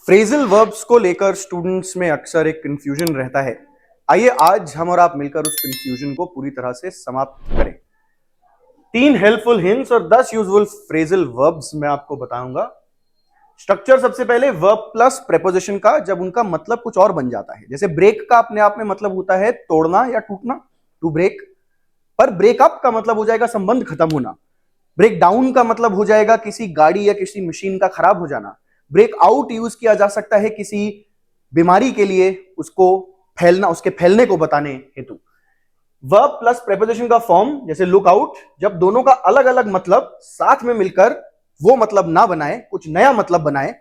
Phrasal verbs को लेकर students में अक्सर एक कंफ्यूजन रहता है। आइए आज हम और आप मिलकर उस कंफ्यूजन को पूरी तरह से समाप्त करें। 3 हेल्पफुल हिंट्स और 10 यूजफुल फ्रेजल वर्ब्स मैं आपको बताऊंगा। स्ट्रक्चर सबसे पहले वर्ब प्लस प्रेपोजिशन का, जब उनका मतलब कुछ और बन जाता है। जैसे ब्रेक का अपने आप में मतलब होता है तोड़ना या टूटना, टू ब्रेक। पर ब्रेकअप का मतलब हो जाएगा संबंध खत्म होना। ब्रेक डाउन का मतलब हो जाएगा किसी गाड़ी या किसी मशीन का खराब हो जाना। ब्रेक आउट यूज किया जा सकता है किसी बीमारी के लिए, उसको फैलना, उसके फैलने को बताने हेतु। वर्ब प्लस प्रेपोजिशन का फॉर्म जैसे लुक आउट, जब दोनों का अलग अलग मतलब साथ में मिलकर वो मतलब ना बनाए, कुछ नया मतलब बनाए,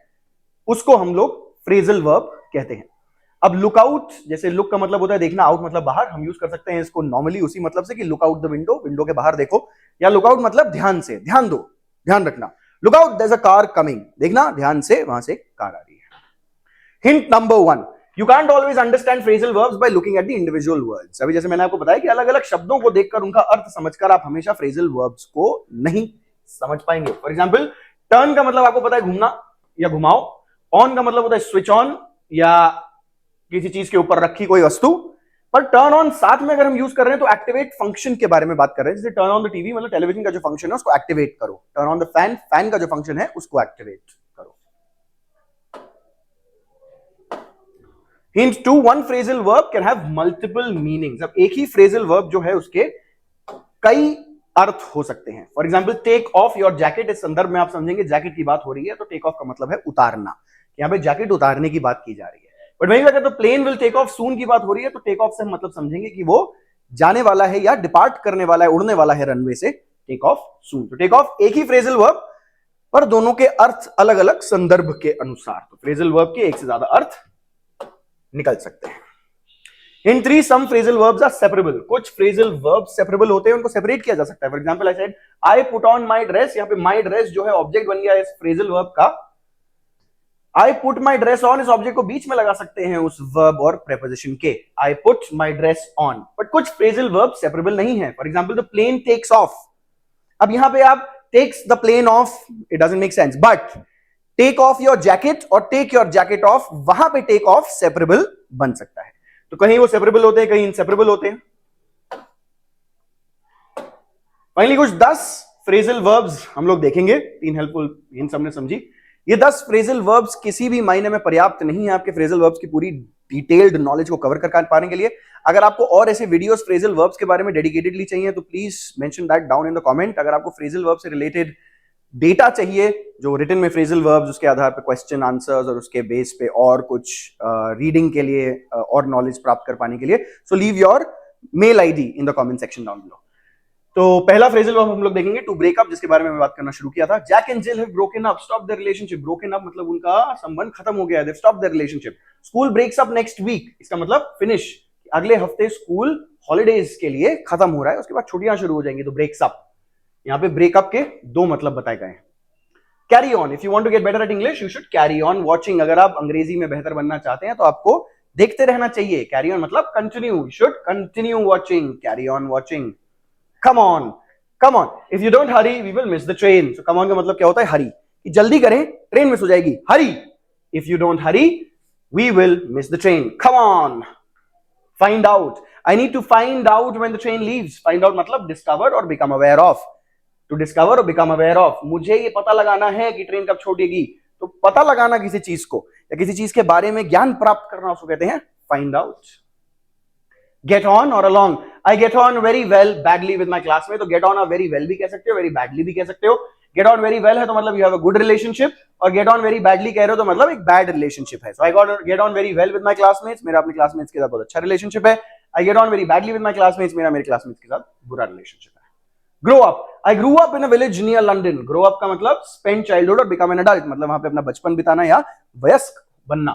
उसको हम लोग फ्रेजल वर्ब कहते हैं। अब लुक आउट, जैसे लुक का मतलब होता है देखना, आउट मतलब बाहर, हम यूज कर सकते हैं इसको नॉर्मली उसी मतलब से कि look out the window, window के बाहर देखो। या लुक आउट मतलब ध्यान से, ध्यान दो, ध्यान रखना। Look out there is a car coming, देखना ध्यान से, वहां से कार आ रही है। Hint number 1, you can't always understand phrasal verbs by looking at the individual words. अभी जैसे मैंने आपको बताया कि अलग अलग शब्दों को देखकर उनका अर्थ समझकर आप हमेशा फ्रेजल वर्ब्स को नहीं समझ पाएंगे। फॉर एग्जाम्पल, टर्न का मतलब आपको पता है घूमना या घुमाओ। ऑन का मतलब होता है स्विच ऑन या किसी चीज के ऊपर रखी कोई वस्तु। पर टर्न ऑन साथ में अगर हम यूज कर रहे हैं तो एक्टिवेट फंक्शन के बारे में बात कर रहे हैं। जैसे टर्न ऑन द टीवी मतलब टेलीविजन का जो फंक्शन है उसको एक्टिवेट करो। Turn on the fan, fan का जो फंक्शन है उसको एक्टिवेट करो। Hint 2, one phrasal verb can have multiple meanings. अब एक ही फ्रेजल वर्ब जो है उसके कई अर्थ हो सकते हैं। For example, take off your jacket, इस संदर्भ में आप समझेंगे जैकेट की बात हो रही है तो टेक ऑफ का मतलब है उतारना। यहां पे जैकेट उतारने की बात की जा रही है। बट वहीं अगर तो प्लेन विल टेक ऑफ सून की बात हो रही है तो टेक ऑफ से हम मतलब समझेंगे कि वो जाने वाला है या डिपार्ट करने वाला है, उड़ने वाला है रनवे से। टेक ऑफ सून, तो टेक ऑफ एक ही फ्रेजल वर्ब पर दोनों के अर्थ अलग अलग संदर्भ के अनुसार। तो फ्रेजल वर्ब के एक से ज्यादा अर्थ निकल सकते हैं। Hint 3, some phrasal verbs are separable. कुछ फ्रेजल वर्ब्स सेपरेबल होते हैं, उनको सेपरेट किया जा सकता है। For example, I said I put on my dress, यहां पे माय ड्रेस जो है ऑब्जेक्ट बन गया है इस फ्रेजल वर्ब का। आई पुट माई ड्रेस ऑन, इस ऑब्जेक्ट को बीच में लगा सकते हैं उस वर्ब और प्रेपोजिशन के। I put my dress on. But कुछ फ्रेजल वर्ब सेपरेबल नहीं है। For example, the plane takes off. अब यहां पे आप takes the plane off, it doesn't make sense. But take off your jacket और टेक योर जैकेट ऑफ, वहां पे टेक ऑफ सेपरेबल बन सकता है। तो कहीं वो सेपरेबल होते हैं, कहीं इनसेपरेबल होते हैं। फाइनली कुछ 10 फ्रेजल वर्ब्स हम लोग देखेंगे। 3 हेल्पफुल हिंट्स हमने समझी। ये 10 फ्रेजल वर्ब्स किसी भी मायने में पर्याप्त नहीं है आपके फ्रेजल वर्ब्स की पूरी डिटेल्ड नॉलेज को कवर कर पाने के लिए। अगर आपको और ऐसे वीडियोस फ्रेजल वर्ब्स के बारे में डेडिकेटेडली चाहिए तो please mention that down in the comment. अगर आपको फ्रेजल वर्ब से रिलेटेड डेटा चाहिए, जो रिटन में फ्रेजल वर्ब्स, उसके आधार पर क्वेश्चन आंसर्स और उसके बेस पे और कुछ रीडिंग के लिए और नॉलेज प्राप्त कर पाने के लिए, so leave your mail ID in the comment section down below. तो पहला फ्रेजल वर्ब हम लोग देखेंगे टू ब्रेक अप, जिसके बारे में मैं बात करना शुरू किया था। Jack and Jill have broken up, stop the relationship. Broken up मतलब उनका संबंध खत्म हो गया है, they stop the relationship. School breaks up next week, इसका मतलब फिनिश, अगले हफ्ते स्कूल हॉलिडेज के लिए खत्म हो रहा है, उसके बाद छुट्टियां शुरू हो जाएंगी। तो ब्रेक्स अप, यहां पे ब्रेकअप के 2 मतलब बताए गए हैं। Carry on, if you want to get better at English you should carry on watching. अगर आप अंग्रेजी में बेहतर बनना चाहते हैं तो आपको देखते रहना चाहिए। कैरी ऑन मतलब continue, you should continue watching, carry on watching. Come on, come on, if you don't hurry we will miss the train. So come on का मतलब क्या होता है? हरी, कि जल्दी करें ट्रेन मिस हो जाएगी। Hurry, if you don't hurry we will miss the train. Come on. Find out, I need to find out when the train leaves. Find out मतलब डिस्कवर और become aware of. To discover और become aware of, मुझे ये पता लगाना है कि train कब छोड़ेगी। तो पता लगाना किसी चीज को या किसी चीज के बारे में ज्ञान प्राप्त करना, उसको कहते हैं फाइंड आउट। गेट ऑन और along, I get on very well badly with my classmate. तो गेट ऑन आप वेरी वेल भी कह सकते हो, वेरी बैडली भी कह सकते हो। गेट ऑन वेरी वेल है तो मतलब you have a good relationship, और गेट ऑन वेरी बैडली कह रहे हो तो मतलब एक बैड रिलेशनशिप है। So I got get on very well with my classmates, मेरा अपने क्लासमेट्स के साथ बहुत अच्छा रिलेशनशिप है। I get on very badly with my classmates, मेरा मेरे क्लासमेट्स के साथ बुरा रिलेशनशिप है। Grow up, I grew up in a village near London. Grow up का मतलब स्पेंड चाइल्डहुड और बिकम एन एडल्ट, मतलब वहां पे अपना बचपन बिताना या वयस्क बनना।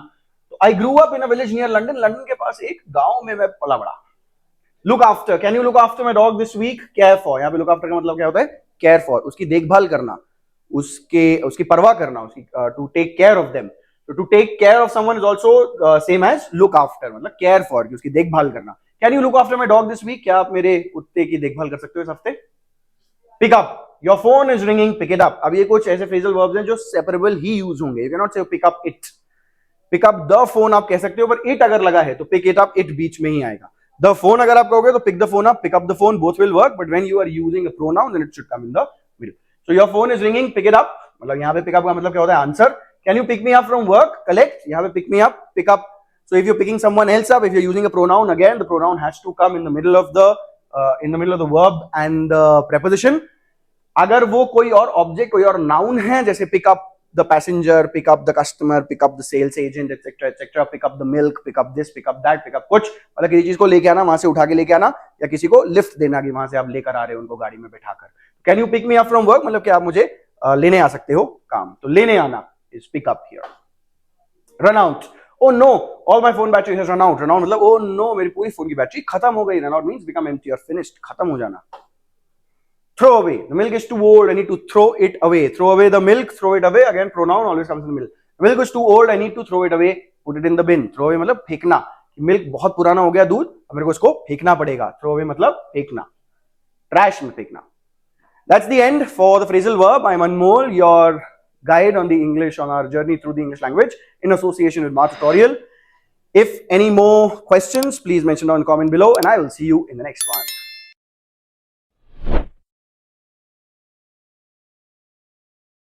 तो I grew up in a village near London, London के पास एक गांव में मैं पला बड़ा। Look after, can you look after my dog this week? Care for, यहाँ पे लुक आफ्टर का मतलब क्या होता है? केयर फॉर, उसकी देखभाल करना, उसकी परवाह करना, उसकी to take care of them. तो to take care of someone is also same as look after, मतलब केयर फॉर, उसकी देखभाल करना। Can you look after my dog this week? क्या आप मेरे कुत्ते की देखभाल कर सकते हो इस हफ्ते? Pick up, your phone is ringing, pick it up. अब ये कुछ ऐसे फ्रेजल वर्ब्स हैं जो सेपरेबल ही यूज होंगे, you can not say pick up it. Pick up the phone आप कह सकते हो, पर इट अगर लगा है तो पिक इट अप, इट बीच में ही आएगा. द फोन अगर आप कहोगे तो pick the phone up, pick up the phone, both will work, but when you are using a pronoun then it should come in the middle. So your phone is ringing, pick it up. मतलब यहाँ पे pickup का मतलब क्या होता है? Answer. Can you pick me up from work? Collect. यहाँ पे pick me up, pick up. So if you're picking someone else up, if you're using a pronoun, again the pronoun has to come in the middle of the verb and the preposition. अगर वो कोई और object, कोई और noun है, जैसे pick up the passenger, pick up the customer, pick up the sales agent, etcetera etcetera, pick up the milk, pick up this, pick up that, pick up कुछ, मतलब किसी चीज को लेके आना, वहां से उठा के लेके आना, या किसी को लिफ्ट देना कि वहां से आप लेकर आ रहे हो उनको गाड़ी में बैठाकर. Can you pick me up from work, मतलब कि आप मुझे लेने आ सकते हो काम. तो लेने आना is pick up here. Run out. Oh no, all my phone battery has run out. Run out मतलब oh no, मेरी पूरी फोन की बैटरी खत्म हो गई. Run out means become empty or finished, खत्म हो जाना. Throw away. The milk is too old. I need to throw it away. Throw away the milk. Throw it away. Again, pronoun always comes in the middle. The milk is too old. I need to throw it away. Put it in the bin. Throw away मतलब फेंकना. Milk बहुत पुराना हो गया दूध, अब मेरे को इसको फेंकना पड़ेगा. Throw away मतलब फेंकना, ट्रैश में फेंकना. That's the end for the phrasal verb. I'm Anmol, your guide on the English, on our journey through the English language in association with Ma Tutorial. If any more questions, please mention down in the comment below, and I will see you in the next one.